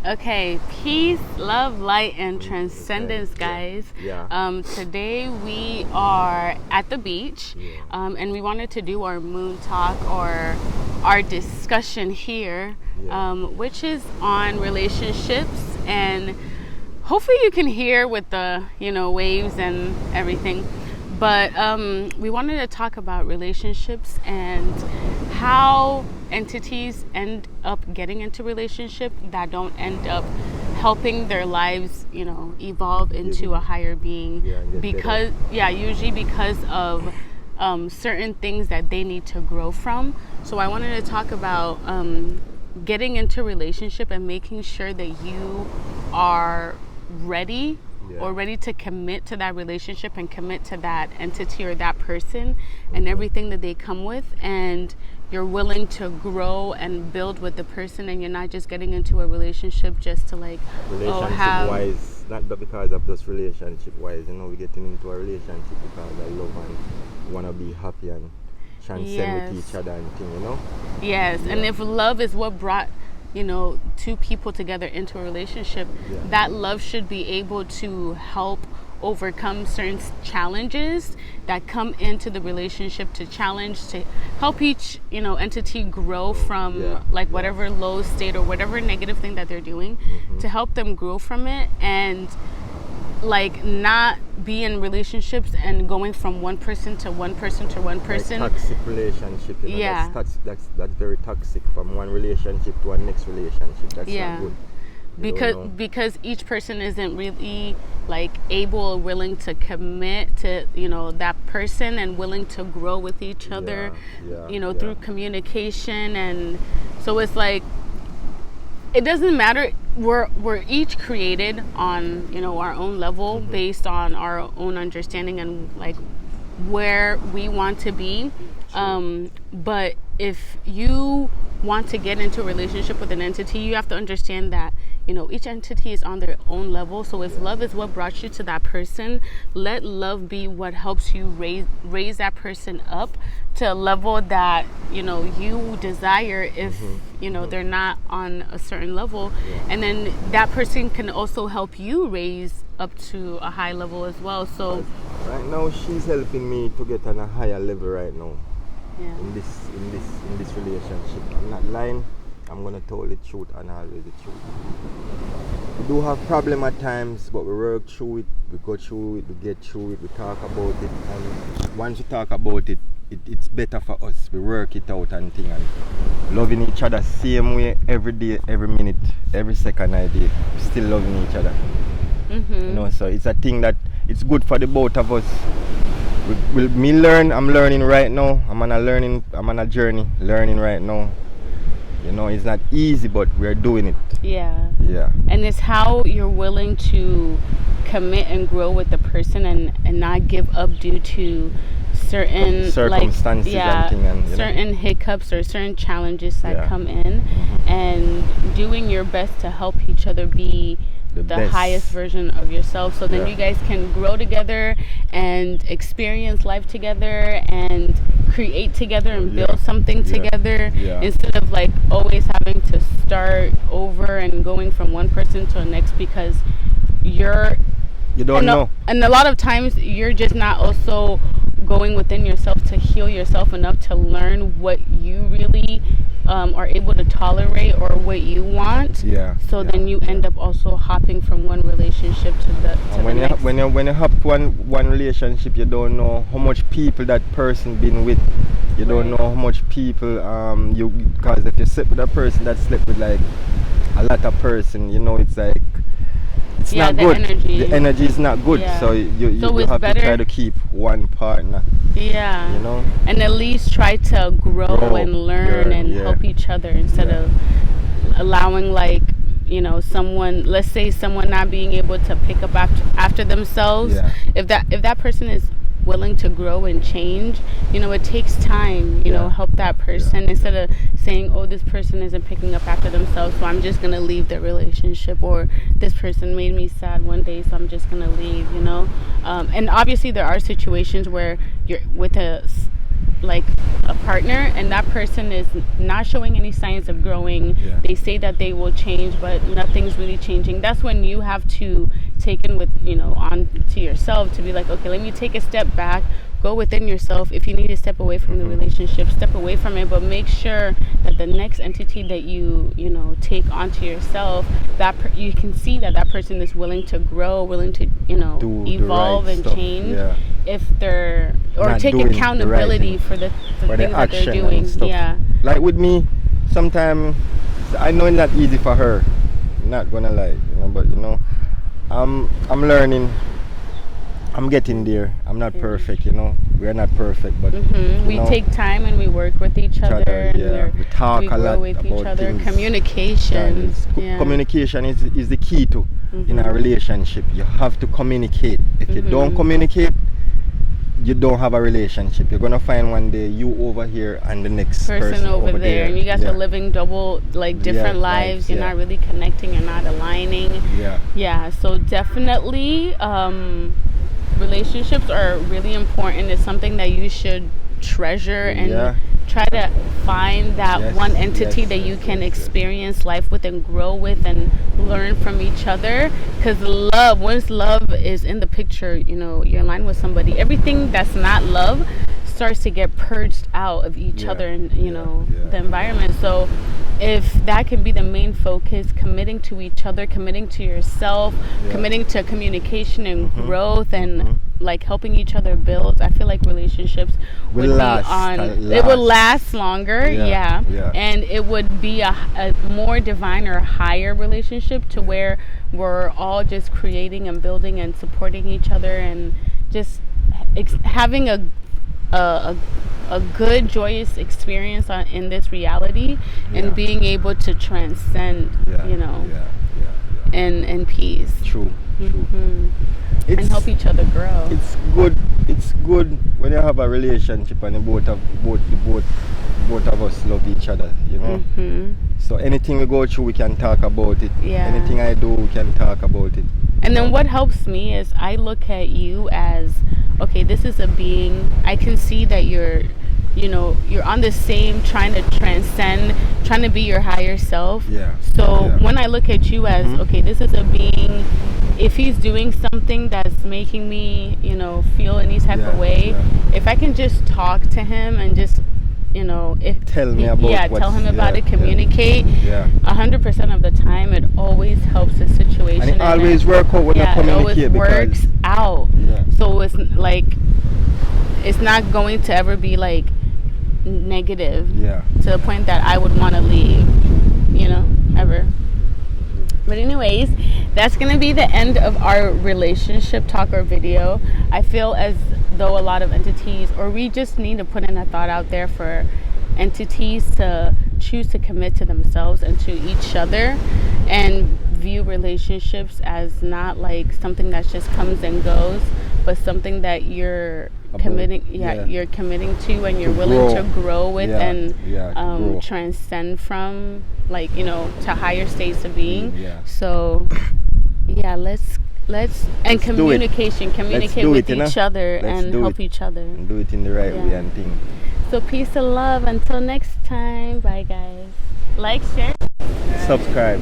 Okay, peace, love, light, and transcendence, guys. Yeah. Today we are at the beach, and we wanted to do our moon talk or our discussion here, which is on relationships, and hopefully you can hear with the waves and everything. But we wanted to talk about relationships and how entities end up getting into relationship that don't end up helping their lives, evolve into a higher being. Usually because of certain things that they need to grow from. So I wanted to talk about getting into relationship and making sure that you are ready or ready to commit to that relationship and commit to that entity or that person and everything that they come with, and you're willing to grow and build with the person, and you're not just getting into a relationship just to wise, not because of just relationship wise, we getting into a relationship because I love and want to be happy and transcend with each other and thing, Yes, and if love is what brought two people together into a relationship, that love should be able to help overcome certain challenges that come into the relationship, to help each entity grow from whatever low state or whatever negative thing that they're doing, to help them grow from it, and not be in relationships and going from one person to one person to one person. Toxic relationship, that's very toxic, from one relationship to one next relationship. That's not good. Because each person isn't really able or willing to commit to that person and willing to grow with each other through communication. And so it's it doesn't matter. We're each created on our own level, based on our own understanding and where we want to be. But if you want to get into a relationship with an entity, you have to understand that each entity is on their own level. So if love is what brought you to that person, let love be what helps you raise that person up to a level that you desire. If they're not on a certain level, and then that person can also help you raise up to a high level as well. So right now she's helping me to get on a higher level right now. In this relationship. I'm not lying. I'm gonna tell the truth and always the truth. We do have problem at times, but we work through it, we go through it, we get through it, we talk about it, and once we talk about it, it's better for us. We work it out and thing, and loving each other same way every day, every minute, every second I did, still loving each other. So it's a thing that it's good for the both of us. I'm learning right now. I'm on a journey, learning right now. It's not easy, but we're doing it. Yeah. And it's how you're willing to commit and grow with the person, and not give up due to certain circumstances and certain hiccups or certain challenges that come in, and doing your best to help each other be the highest version of yourself, so then you guys can grow together and experience life together and create together and build something together, instead of always having to start over and going from one person to the next, because you don't know. And a lot of times you're just not also going within yourself to heal yourself enough to learn what you really are able to tolerate or what you want. Then you end up also hopping from one relationship to the next. When you hop to one relationship, you don't know how much people that person been with. You don't know how much people because if you sleep with a person that slept with a lot of person, it's it's not good. The energy is not good. So you have to try to keep one partner. And at least try to grow and learn and help each other, instead of allowing someone, let's say someone not being able to pick up after themselves. If that person is willing to grow and change, it takes time, help that person, instead of saying, oh, this person isn't picking up after themselves, so I'm just going to leave the relationship, or this person made me sad one day, so I'm just going to leave, And obviously there are situations where you're with like a partner and that person is not showing any signs of growing, they say that they will change but nothing's really changing, that's when you have to take in with, on to yourself to be like, okay, let me take a step back, go within yourself. If you need to step away from the relationship, step away from it, but make sure that the next entity that you take onto yourself, that you can see that that person is willing to grow, willing to evolve and change. If they're or take accountability for the things that they're doing. Like with me, sometimes I know it's not easy for her, not gonna lie, but I'm learning. I'm getting there. I'm not perfect, We're not perfect, but we take time and we work with each other. And we talk a lot with about each other. Things. Communication. Communication is the key to in a relationship. You have to communicate. If you don't communicate, you don't have a relationship. You're gonna find one day you over here and the next person over there, and you guys are living different lives. You're not really connecting. You're not aligning. So definitely. Relationships are really important. It's something that you should treasure and try to find that one entity that you can experience life with and grow with and learn from each other. Because once love is in the picture, you're in line with somebody, everything that's not love starts to get purged out of each other and the environment. So if that can be the main focus, committing to each other, committing to yourself, committing to communication and growth and like helping each other build, I feel like relationships will last longer. And it would be a more divine or higher relationship to where we're all just creating and building and supporting each other and just having a good joyous experience in this reality and being able to transcend in peace. True. And help each other grow. It's good when you have a relationship and both of us love each other, So anything we go through, we can talk about it. Anything I do, we can talk about it. And then what helps me is I look at you as, okay, this is a being. I can see that you're on the same, trying to transcend, trying to be your higher self. When I look at you as, okay, this is a being, if he's doing something that's making me, feel any type of way, if I can just talk to him and just, tell him about it, communicate. 100% of the time, it always helps the situation. And it always works out when you communicate. It always works out. So it's like, it's not going to ever be like negative to the point that I would want to leave, ever. But anyways, that's going to be the end of our relationship talk or video. I feel as though a lot of entities, or we just need to put in a thought out there for entities to choose to commit to themselves and to each other and view relationships as not like something that just comes and goes, but something that you're committing to and you're willing to grow with and transcend from, like, to higher states of being. So let's and communication with each other and help each other and do it in the right way and thing. So peace and love until next time. Bye guys. Like, share, subscribe.